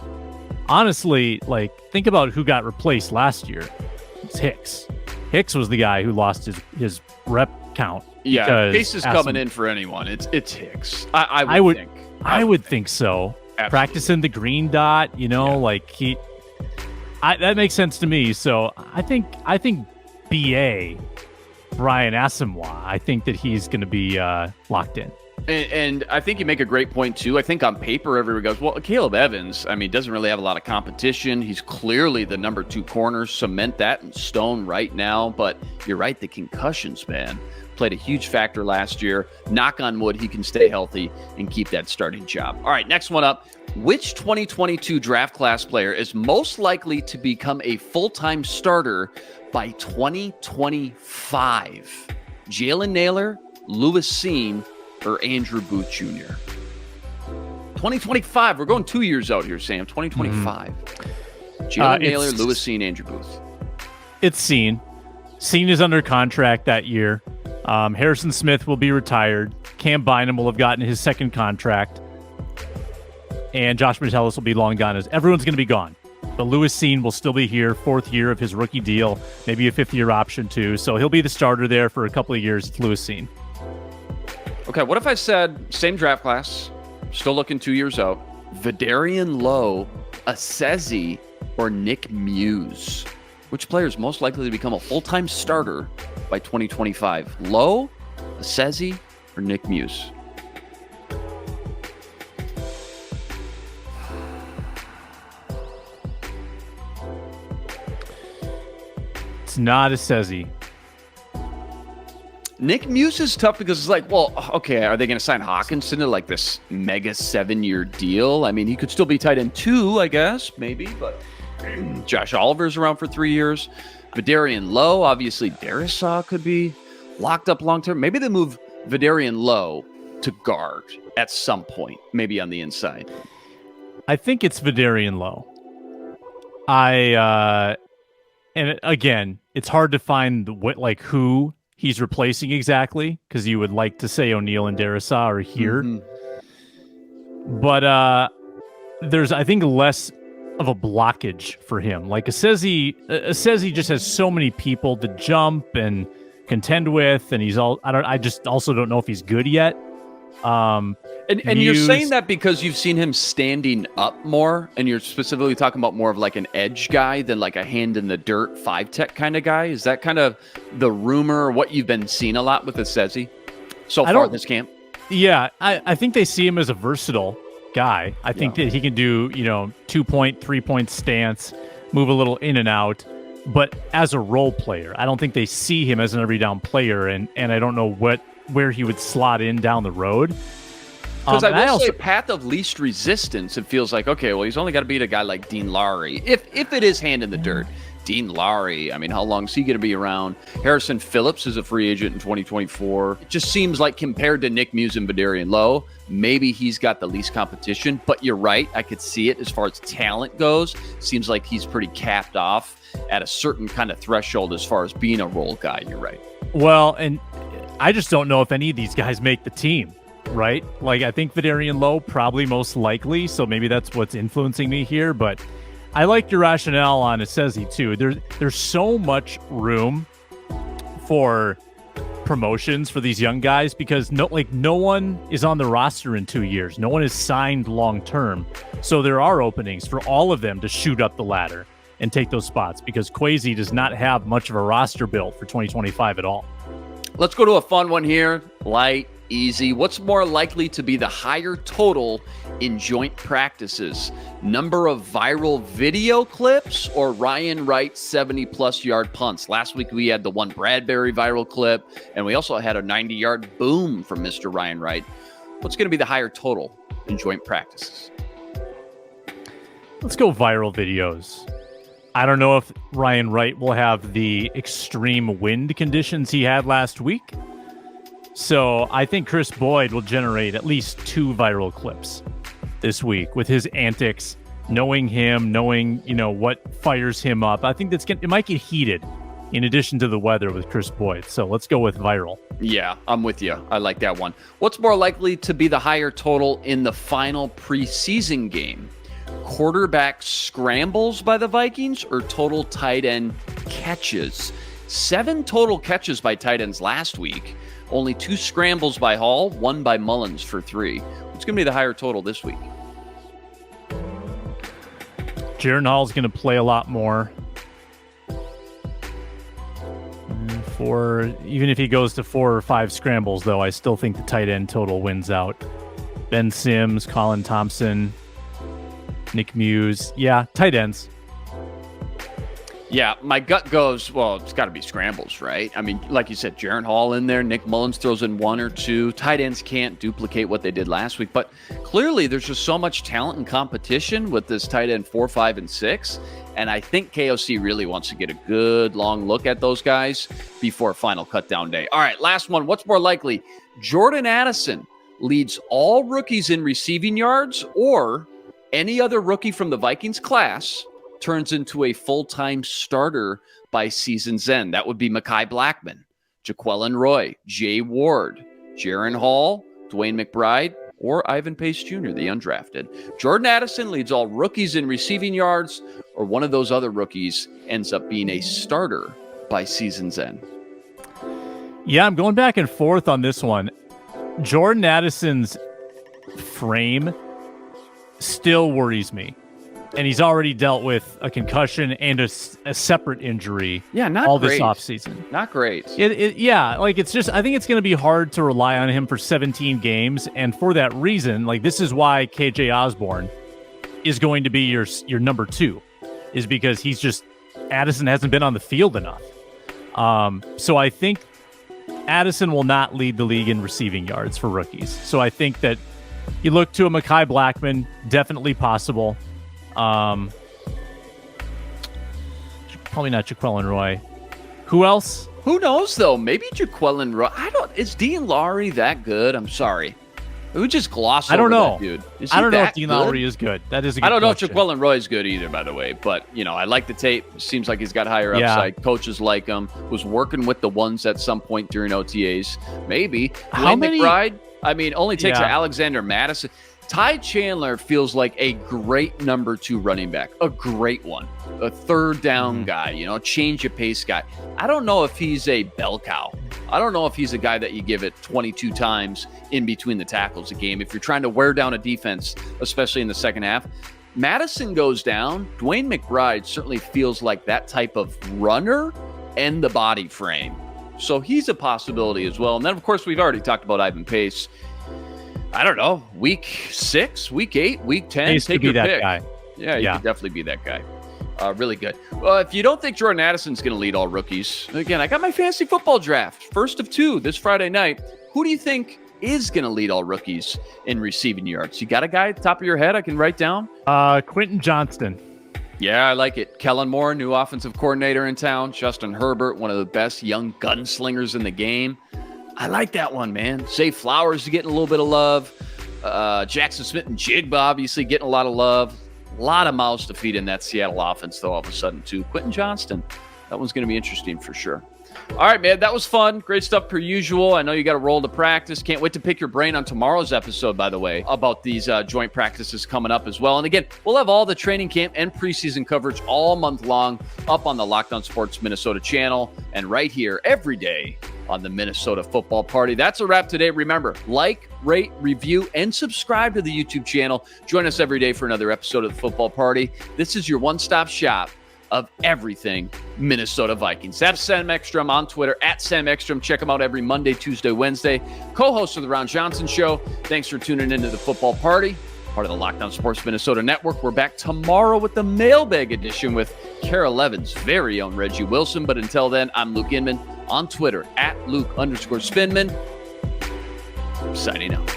Honestly, think about who got replaced last year. It's Hicks. Hicks was the guy who lost his rep count. Yeah, Pace is coming in for anyone. It's Hicks. I would think so. Absolutely. Practicing the green dot, that makes sense to me. So I think BA Brian Asamoah. I think that he's going to be locked in. And I think you make a great point, too. I think on paper, everyone goes, well, Caleb Evans, doesn't really have a lot of competition. He's clearly the number 2 corner. Cement that in stone right now. But you're right, the concussions, man, played a huge factor last year. Knock on wood, he can stay healthy and keep that starting job. All right, next one up. Which 2022 draft class player is most likely to become a full-time starter by 2025? Jalen Nailor, Lewis Cine, or Andrew Booth Jr.? 2025. We're going 2 years out here, Sam. 2025. Jalen Nailor, Lewis Cine, Andrew Booth. It's Cine. Cine is under contract that year. Harrison Smith will be retired. Cam Bynum will have gotten his 2nd contract. And Josh Metellus will be long gone. Everyone's going to be gone. But Lewis Cine will still be here, 4th year of his rookie deal, maybe a 5th-year option too. So he'll be the starter there for a couple of years. It's Lewis Cine. Okay, what if I said same draft class, still looking 2 years out, Vidarian Lowe, Asezi, or Nick Muse? Which player is most likely to become a full-time starter by 2025? Lowe, Asezi, or Nick Muse? It's not Asezi. Nick Muse is tough because it's like, well, okay, are they going to sign Hawkinson to like this mega 7-year deal? I mean, he could still be tight end 2, I guess, maybe, but Josh Oliver's around for 3 years. Vidarian Lowe, obviously, Darrisaw could be locked up long term. Maybe they move Vidarian Lowe to guard at some point, maybe on the inside. I think it's Vidarian Lowe. And again, it's hard to find who he's replacing exactly, because you would like to say O'Neal and Darrisaw are here. Mm-hmm. But there's, I think, less of a blockage for him. Like Assezi just has so many people to jump and contend with, and I just also don't know if he's good yet. And you're saying that because you've seen him standing up more, and you're specifically talking about more of like an edge guy than like a hand in the dirt 5-tech kind of guy. Is that kind of the rumor, what you've been seeing a lot with Assezi so far in this camp? Yeah, I think they see him as a versatile guy. I think that he can do 2-point, 3-point stance, move a little in and out, but as a role player. I don't think they see him as an every down player, and I don't know where he would slot in down the road. Because I will say path of least resistance, it feels like, okay, well, he's only got to beat a guy like Dean Lowry. If it is hand in the dirt, Dean Lowry, I mean, how long is he going to be around? Harrison Phillips is a free agent in 2024. It just seems like compared to Nick Muse and Vidarian Lowe, maybe he's got the least competition. But you're right, I could see it as far as talent goes. Seems like he's pretty capped off at a certain kind of threshold as far as being a role guy. You're right. Well, and I just don't know if any of these guys make the team, right? Like, I think Vidarian Lowe probably most likely, so maybe that's what's influencing me here. But I like your rationale on Assezi too. There's so much room for promotions for these young guys because no one is on the roster in 2 years. No one is signed long term. So there are openings for all of them to shoot up the ladder and take those spots because Kwesi does not have much of a roster built for 2025 at all. Let's go to a fun one here. Light, easy. What's more likely to be the higher total in joint practices? Number of viral video clips or Ryan Wright's 70-plus yard punts? Last week we had the one Bradbury viral clip, and we also had a 90-yard boom from Mr. Ryan Wright. What's going to be the higher total in joint practices? Let's go viral videos. I don't know if Ryan Wright will have the extreme wind conditions he had last week. So I think Chris Boyd will generate at least 2 viral clips this week with his antics, knowing him, knowing, what fires him up. I think it might get heated in addition to the weather with Chris Boyd. So let's go with viral. Yeah, I'm with you. I like that one. What's more likely to be the higher total in the final preseason game? Quarterback scrambles by the Vikings or total tight end catches? 7 total catches by tight ends last week. Only 2 scrambles by Hall, 1 by Mullins for 3. What's going to be the higher total this week? Jaron Hall's going to play a lot more. Even if he goes to 4 or 5 scrambles, though, I still think the tight end total wins out. Ben Sims, Colin Thompson, Nick Muse. Yeah, tight ends. Yeah, my gut goes, well, it's got to be scrambles, right? I mean, like you said, Jaron Hall in there, Nick Mullins throws in 1 or 2. Tight ends can't duplicate what they did last week, but clearly there's just so much talent and competition with this tight end 4, 5, and 6, and I think KOC really wants to get a good long look at those guys before final cutdown day. All right, last one. What's more likely? Jordan Addison leads all rookies in receiving yards, or any other rookie from the Vikings class turns into a full-time starter by season's end? That would be Mekhi Blackmon, Jaquelin Roy, Jay Ward, Jaron Hall, Dwayne McBride, or Ivan Pace Jr., the undrafted. Jordan Addison leads all rookies in receiving yards, or one of those other rookies ends up being a starter by season's end. Yeah, I'm going back and forth on this one. Jordan Addison's frame still worries me. And he's already dealt with a concussion and a separate injury. Yeah, not all great. This offseason. Not great. It's just, I think it's going to be hard to rely on him for 17 games. And for that reason, this is why KJ Osborne is going to be your number 2, is because Addison hasn't been on the field enough. So I think Addison will not lead the league in receiving yards for rookies. So I think that you look to a Mekhi Blackman, definitely possible. Probably not Jaquelin Roy. Who else? Who knows, though? Maybe Jaquelin Roy. Is Dean Lowry that good? I'm sorry. We just gloss over that dude. I don't know if Dean Lowry is good. That is a good I don't know question. if Jaquelin Roy is good either, by the way. But, I like the tape. Seems like he's got higher upside. Coaches like him. Was working with the ones at some point during OTAs. Maybe. Dwayne McBride, only takes an Alexander Madison. Ty Chandler feels like a great number 2 running back. A great one. A third down guy, change of pace guy. I don't know if he's a bell cow. I don't know if he's a guy that you give it 22 times in between the tackles a game. If you're trying to wear down a defense, especially in the second half, Madison goes down. Dwayne McBride certainly feels like that type of runner and the body frame. So he's a possibility as well. And then, of course, we've already talked about Ivan Pace. I don't know, week 6, week 8, week 10. Pace take could be your that pick. guy. Yeah, you could definitely be that guy. Really good. If you don't think Jordan Addison's going to lead all rookies, again, I got my fantasy football draft, first of 2 this Friday night. Who do you think is going to lead all rookies in receiving yards? You got a guy at the top of your head I can write down? Quentin Johnston. Yeah, I like it. Kellen Moore, new offensive coordinator in town. Justin Herbert, one of the best young gunslingers in the game. I like that one, man. Zay Flowers is getting a little bit of love. Jackson Smith and Jigba obviously getting a lot of love. A lot of mouths to feed in that Seattle offense, though, all of a sudden, too. Quentin Johnston, that one's going to be interesting for sure. All right, man, that was fun. Great stuff per usual. I know you got to roll to practice. Can't wait to pick your brain on tomorrow's episode, by the way, about these joint practices coming up as well. And again, we'll have all the training camp and preseason coverage all month long up on the Locked On Sports Minnesota channel and right here every day on the Minnesota Football Party. That's a wrap today. Remember, like, rate, review, and subscribe to the YouTube channel. Join us every day for another episode of the Football Party. This is your one-stop shop of everything Minnesota Vikings. That's Sam Ekstrom on Twitter, at Sam Ekstrom. Check him out every Monday, Tuesday, Wednesday. Co-host of The Ron Johnson Show. Thanks for tuning into the Football Party, part of the Locked On Sports Minnesota Network. We're back tomorrow with the mailbag edition with Carol Evans' very own Reggie Wilson. But until then, I'm Luke Inman on Twitter, at Luke_Spinman. Signing out.